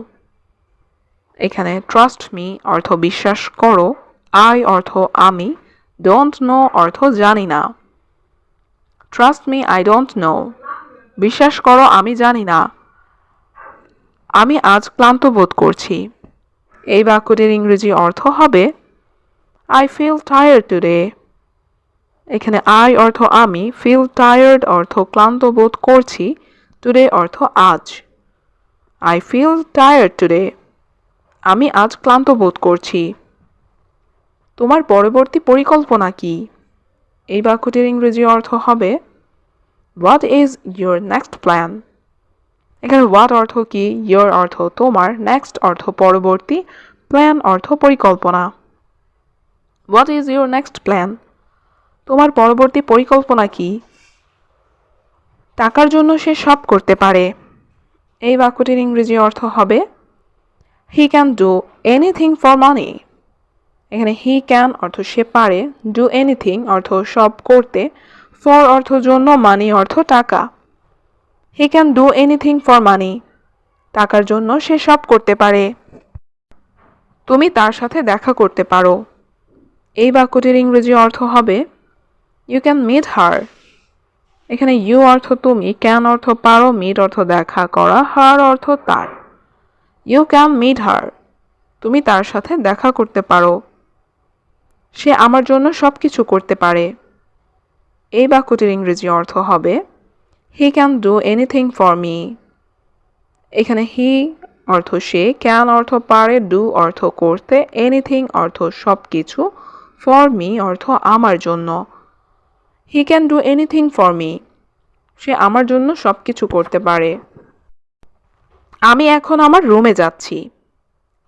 এখানে trust me অর্থ বিশ্বাস করো, I অর্থ আমি, don't know অর্থ জানি না। Trust me, I don't know. বিশ্বাস করো আমি জানি না। আমি আজ ক্লান্ত বোধ করছি। এই বাক্যটির ইংরেজি অর্থ হবে I feel tired today. এখানে I অর্থ আমি, feel tired অর্থ ক্লান্ত বোধ করছি, today অর্থ আজ। I feel tired today. আমি আজ ক্লান্ত বোধ করছি। তোমার পরবর্তী পরিকল্পনা কি? এই বাক্যটির ইংরেজি অর্থ হবে What is your next plan? এখানে what অর্থ কি, your অর্থ তোমার, next অর্থ পরবর্তী, plan অর্থ পরিকল্পনা। What is your next plan? তোমার পরবর্তী পরিকল্পনা কি? টাকার জন্য সে সব করতে পারে। এই বাক্যটির ইংরেজি অর্থ হবে He can do anything for money. এখানে he can অর্থ সে পারে, do anything অর্থ সব করতে, for অর্থ জন্য, money অর্থ টাকা। He can do anything for money. টাকার জন্য সে সব করতে পারে। তুমি তার সাথে দেখা করতে পারো। এই বাক্যটির ইংরেজি অর্থ হবে You can meet her. এখানে you অর্থ তুমি, can অর্থ পারো, meet অর্থ দেখা করা, her অর্থ তার। You can meet her. তুমি তার সাথে দেখা করতে পারো। সে আমার জন্য সবকিছু করতে পারে। এই বাক্যটির ইংরেজি অর্থ হবে He can do anything for me. এখানে he অর্থ সে, can অর্থ পারে, do অর্থ করতে, anything অর্থ সবকিছু, for me অর্থ আমার জন্য। He can do anything for me. সে আমার জন্য সবকিছু করতে পারে। আমি এখন আমার রুমে যাচ্ছি।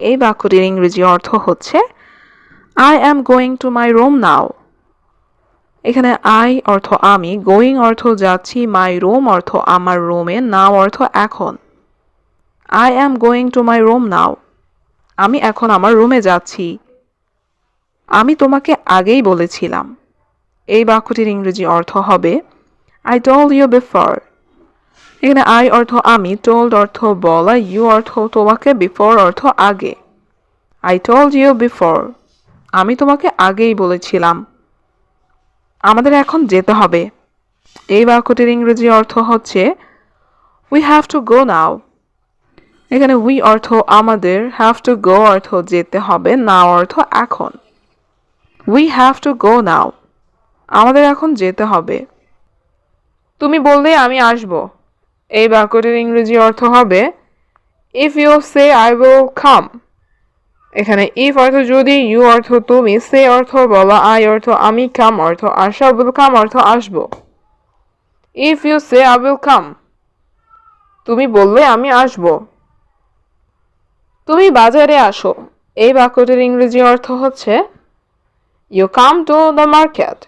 এই বাক্যটির ইংরেজি অর্থ হচ্ছে I am going to my room now. এখানে I অর্থ আমি, going অর্থ যাচ্ছি, my room অর্থ আমার রুমে, now অর্থ এখন। I am going to my room now. আমি এখন আমার রুমে যাচ্ছি। আমি তোমাকে আগেই বলেছিলাম। এই বাক্যটির ইংরেজি অর্থ হবে I told you before. এখানে I অর্থ আমি, told অর্থ বলা, you অর্থ তোমাকে, before অর্থ আগে। I told you before. আমি তোমাকে আগেই বলেছিলাম। আমাদের এখন যেতে হবে। এই বাক্যটির ইংরেজি অর্থ হচ্ছে We have to go now. এখানে we অর্থ আমাদের, have to go অর্থ যেতে হবে, now অর্থ এখন। We have to go now. আমাদের এখন যেতে হবে। তুমি বললে আমি আসব। এই বাক্যটির ইংরেজি অর্থ হবে If you say I will come. এখানে if অর্থ যদি, you অর্থ তুমি, say অর্থ বলা, I অর্থ আমি, come অর্থ আসা, will come অর্থ আসব। If you say I will come. তুমি বললে আমি আসব। তুমি বাজারে আসো। এই বাক্যটির ইংরেজি অর্থ হচ্ছে You come to the market.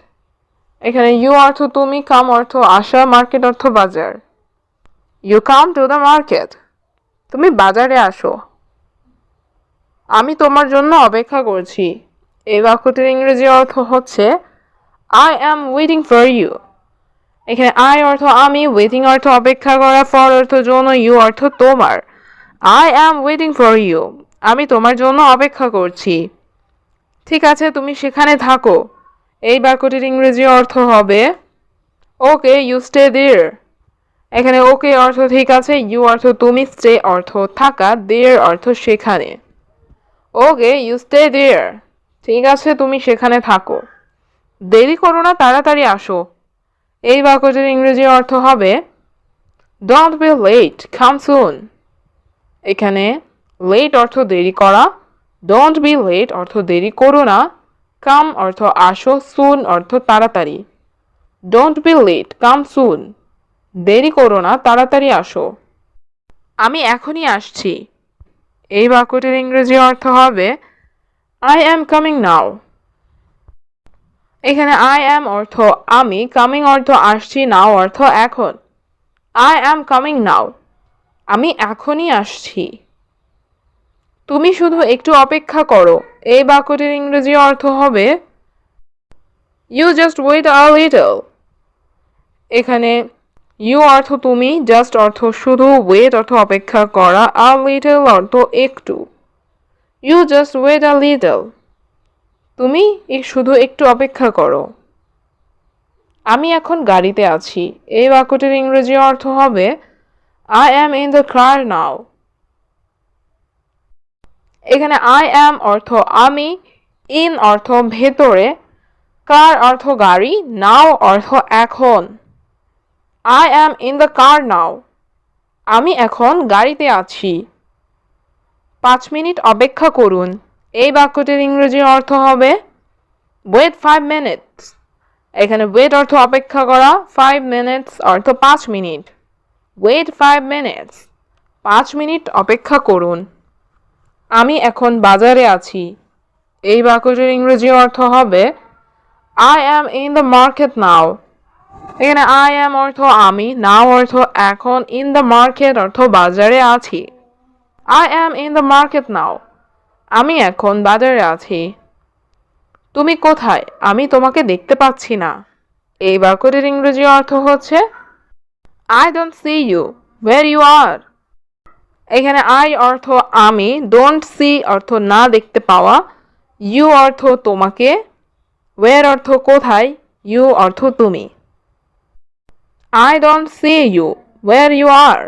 এখানে you অর্থ তুমি, come অর্থ আসা, market অর্থ বাজার। You come to the market. তুমি বাজারে আসো। আমি তোমার জন্য অপেক্ষা করছি। এই বাক্যটির ইংরেজি অর্থ হচ্ছে I am waiting for you. এখানে I অর্থ আমি, waiting অর্থ অপেক্ষা করা, for অর্থ জন্য, you অর্থ তোমার। I am waiting for you. আমি তোমার জন্য অপেক্ষা করছি। ঠিক আছে, তুমি সেখানে থাকো। এই বাক্যটির ইংরেজি অর্থ হবে Okay, you stay there. এখানে okay অর্থ ঠিক আছে, you অর্থ তুমি, stay অর্থ থাকা, there অর্থ সেখানে। Okay, you stay there. ঠিক আছে, তুমি সেখানে থাকো। দেরি করো না, তাড়াতাড়ি আসো। এই বাক্যটির ইংরেজি অর্থ হবে Don't be late, come soon. এখানে late অর্থ দেরি করা, don't be late অর্থ দেরি করো না, come অর্থ আসো, soon অর্থ তাড়াতাড়ি। Don't be late, come soon. দেরি করো না, তাড়াতাড়ি আসো। আমি এখনই আসছি। এই বাক্যটির ইংরেজি অর্থ হবে I am coming now. এখানে I am অর্থ আমি, coming অর্থ আসছি, now অর্থ এখন। I am coming now. আমি এখনই আসছি। তুমি শুধু একটু অপেক্ষা করো। এই বাক্যটির ইংরেজি অর্থ হবে You just wait a little. এখানে you অর্থ তুমি, just অর্থ শুধু, wait অর্থ অপেক্ষা করা, a little অর্থ একটু। You just wait a little. তুমি শুধু একটু অপেক্ষা করো। আমি এখন গাড়িতে আছি। এই বাক্যটির ইংরেজি অর্থ হবে I am in the car now. এখানে I am অর্থ আমি, in অর্থ ভেতরে, car অর্থ গাড়ি, now অর্থ এখন। I am in the car now. আমি এখন গাড়িতে আছি। 5 মিনিট অপেক্ষা করুন। এই বাক্যটির ইংরেজি অর্থ হবে wait 5 minutes. এখানে wait অর্থ অপেক্ষা করা, 5 minutes অর্থ 5 মিনিট। wait 5 minutes. 5 মিনিট অপেক্ষা করুন। আমি এখন বাজারে আছি। এই বাক্যটির ইংরেজি অর্থ হবে I am in the market now. এখানে I am অর্থ আমি, now অর্থ এখন, in the market অর্থ বাজারে আছি। I am in the market now. আমি এখন বাজারে আছি। তুমি কোথায়? আমি তোমাকে দেখতে পাচ্ছি না। এই বাক্যটির ইংরেজি অর্থ হচ্ছে I don't see you. Where you are? এখানে I অর্থ আমি, don't see অর্থ না দেখতে পাওয়া, you অর্থ তোমাকে, where অর্থ কোথায়, you অর্থ তুমি। I don't see you. Where you are?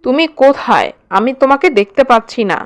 তুমি কোথায়? আমি তোমাকে দেখতে পাচ্ছি না।